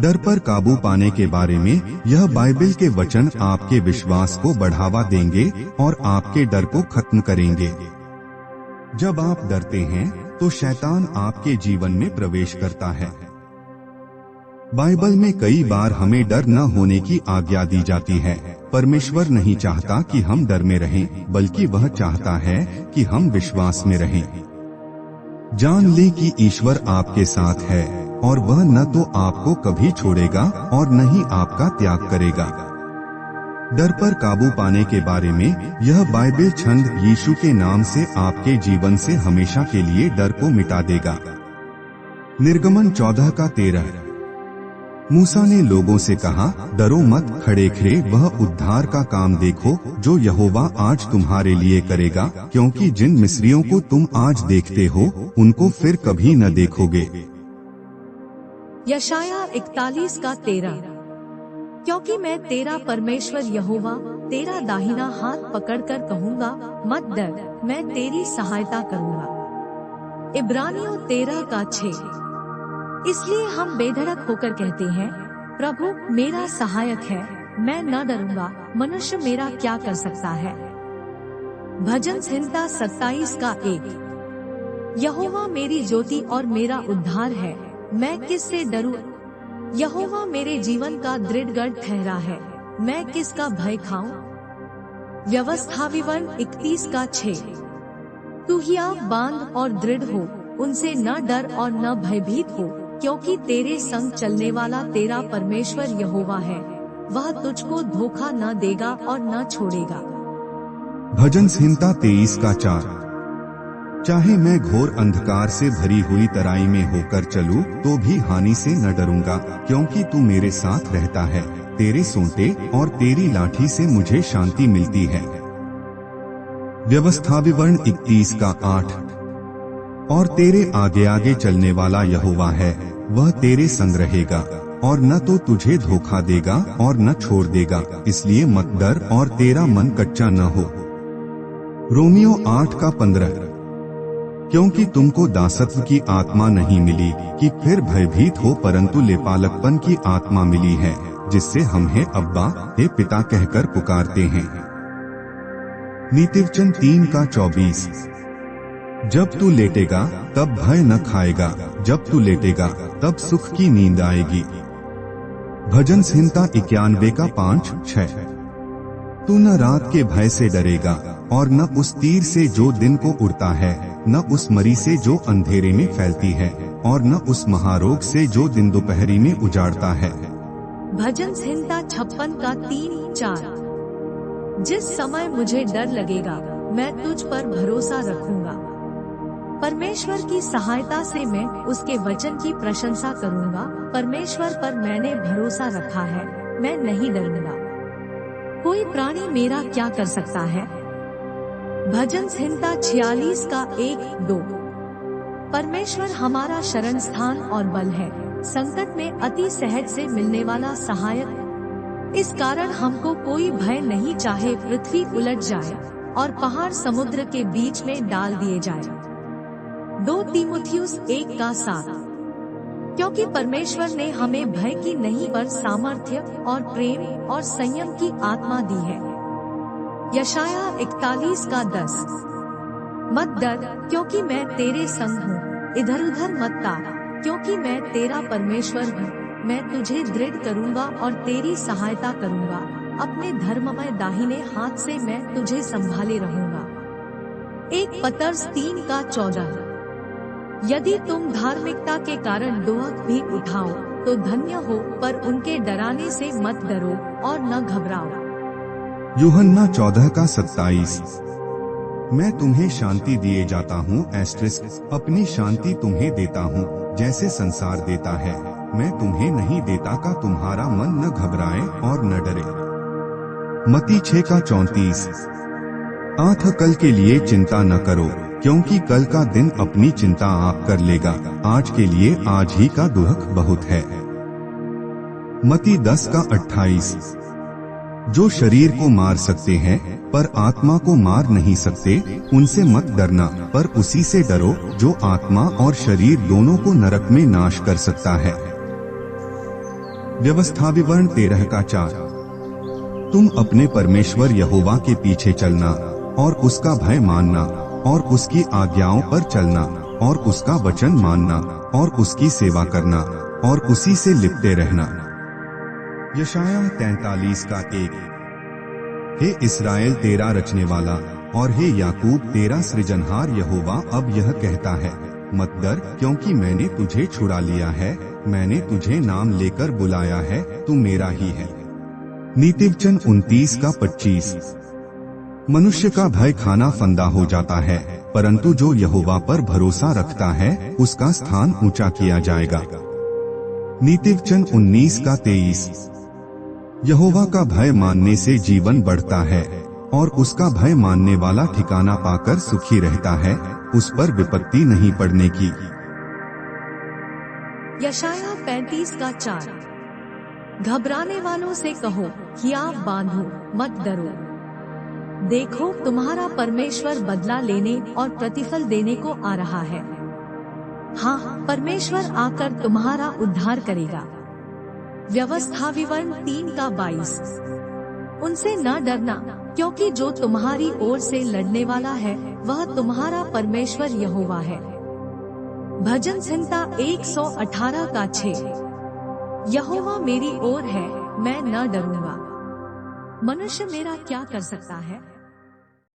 डर पर काबू पाने के बारे में यह बाइबल के वचन आपके विश्वास को बढ़ावा देंगे और आपके डर को खत्म करेंगे। जब आप डरते हैं तो शैतान आपके जीवन में प्रवेश करता है। बाइबल में कई बार हमें डर न होने की आज्ञा दी जाती है। परमेश्वर नहीं चाहता कि हम डर में रहें, बल्कि वह चाहता है कि हम विश्वास में रहें। जान लें कि ईश्वर आपके साथ है और वह न तो आपको कभी छोड़ेगा और न ही आपका त्याग करेगा। डर पर काबू पाने के बारे में यह बाइबल छंद यीशु के नाम से आपके जीवन से हमेशा के लिए डर को मिटा देगा। निर्गमन 14:13। मूसा ने लोगों से कहा, डरो मत, खड़े खड़े वह उद्धार का काम देखो जो यहोवा आज तुम्हारे लिए करेगा, क्योंकि जिन मिस्रियों को तुम आज देखते हो उनको फिर कभी न देखोगे। यशाया 41:13। क्योंकि मैं तेरा परमेश्वर यहोवा तेरा दाहिना हाथ पकड़कर कहूँगा, मत डर, मैं तेरी सहायता करूँगा। इब्रानियों 13:6। इसलिए हम बेधड़क होकर कहते हैं, प्रभु मेरा सहायक है, मैं न डरूंगा, मनुष्य मेरा क्या कर सकता है। भजन संहिता 27:1। यहोवा मेरी ज्योति और मेरा उद्धार है, मैं किससे डरूं। यहोवा मेरे जीवन का दृढ़ गढ़ ठहरा है, मैं किसका भय खाऊं। व्यवस्था विवरण 31:6। तू हिया बांध और दृढ़ हो, उनसे न डर और न भयभीत हो, क्योंकि तेरे संग चलने वाला तेरा परमेश्वर यहोवा है, वह तुझको धोखा न देगा और न छोड़ेगा। भजन संहिता 23:4। चाहे मैं घोर अंधकार से भरी हुई तराई में होकर चलूं, तो भी हानि से न डरूंगा, क्योंकि तू मेरे साथ रहता है, तेरे सोंटे और तेरी लाठी से मुझे शांति मिलती है। व्यवस्था विवरण 31:8। और तेरे आगे आगे चलने वाला यहोवा है, वह तेरे संग रहेगा और न तो तुझे धोखा देगा और न छोड़ देगा, इसलिए मत डर और तेरा मन कच्चा न हो। रोमियो 8:15। क्योंकि तुमको दासत्व की आत्मा नहीं मिली कि फिर भयभीत हो, परंतु लेपालकपन की आत्मा मिली है, जिससे हम हे अब्बा, हे पिता कहकर पुकारते हैं। नीतिवचन 3:24। जब तू लेटेगा तब भय न खाएगा, जब तू लेटेगा तब सुख की नींद आएगी। भजन संहिता 91:5-6। तू न रात के भय से डरेगा और न उस तीर से जो दिन को उड़ता है, न उस मरी से जो अंधेरे में फैलती है, और न उस महारोग से जो दिन दोपहरी में उजाड़ता है। भजन संहिता 56:3-4। जिस समय मुझे डर लगेगा, मैं तुझ पर भरोसा रखूंगा। परमेश्वर की सहायता से मैं उसके वचन की प्रशंसा करूंगा। परमेश्वर पर मैंने भरोसा रखा है, मैं नहीं डरूंगा। कोई प्राणी मेरा क्या कर सकता है। भजन संहिता 46:1-2। परमेश्वर हमारा शरण स्थान और बल है, संकट में अति सहज से मिलने वाला सहायक। इस कारण हमको कोई भय नहीं, चाहे पृथ्वी उलट जाए और पहाड़ समुद्र के बीच में डाल दिए जाए। 2 तीमुथियुस 1:7। क्योंकि परमेश्वर ने हमें भय की नहीं पर सामर्थ्य और प्रेम और संयम की आत्मा दी है। यशाया 41:10। मत डर, क्योंकि मैं तेरे संग हूँ, इधर उधर मत ताक, क्योंकि मैं तेरा परमेश्वर हूँ। मैं तुझे दृढ़ करूँगा और तेरी सहायता करूँगा, अपने धर्ममय दाहिने हाथ से मैं तुझे संभाले रहूँगा। 1 पतरस 3:14। यदि तुम धार्मिकता के कारण दुख भी उठाओ तो धन्य हो, पर उनके डराने से मत डरो और न घबराओ। यूहन्ना 14:27। मैं तुम्हें शांति दिए जाता हूँ, अपनी शांति तुम्हें देता हूँ, जैसे संसार देता है, मैं तुम्हें नहीं देता का तुम्हारा मन न घबराए और न डरे। मत्ती 6:34। आठ कल के लिए चिंता न करो, क्योंकि कल का दिन अपनी चिंता आप कर लेगा, आज के लिए आज ही का दुख बहुत है। मत्ती 10:28। जो शरीर को मार सकते हैं पर आत्मा को मार नहीं सकते, उनसे मत डरना, पर उसी से डरो जो आत्मा और शरीर दोनों को नरक में नाश कर सकता है। व्यवस्था विवरण 13 का 4। तुम अपने परमेश्वर यहोवा के पीछे चलना और उसका भय मानना और उसकी आज्ञाओं पर चलना और उसका वचन मानना और उसकी सेवा करना और उसी से लिपटे रहना। यशायाह 43 का 1। हे इस्राएल तेरा रचने वाला और हे याकूब तेरा सृजनहार यहोवा अब यह कहता है, मत डर, क्योंकि मैंने तुझे छुड़ा लिया है, मैंने तुझे नाम लेकर बुलाया है, तू मेरा ही है। नीतिवचन 29 का 25। मनुष्य का भय खाना फंदा हो जाता है, परंतु जो यहोवा पर भरोसा रखता है उसका स्थान ऊंचा किया जाएगा। नीतिवचन 19 का 23। यहोवा का भय मानने से जीवन बढ़ता है और उसका भय मानने वाला ठिकाना पाकर सुखी रहता है, उस पर विपत्ति नहीं पड़ने की। यशायाह 35 का 4। घबराने वालों से कहो कि आप बांधो, मत डरो। देखो तुम्हारा परमेश्वर बदला लेने और प्रतिफल देने को आ रहा है। हाँ, परमेश्वर आकर तुम्हारा उद्धार करेगा। व्यवस्था विवरण 3 का 22। उनसे न डरना, क्योंकि जो तुम्हारी ओर से लड़ने वाला है वह तुम्हारा परमेश्वर यहोवा है। भजन संहिता 118 का 6। यहोवा मेरी ओर है, मैं न डरूंगा। मनुष्य मेरा क्या कर सकता है?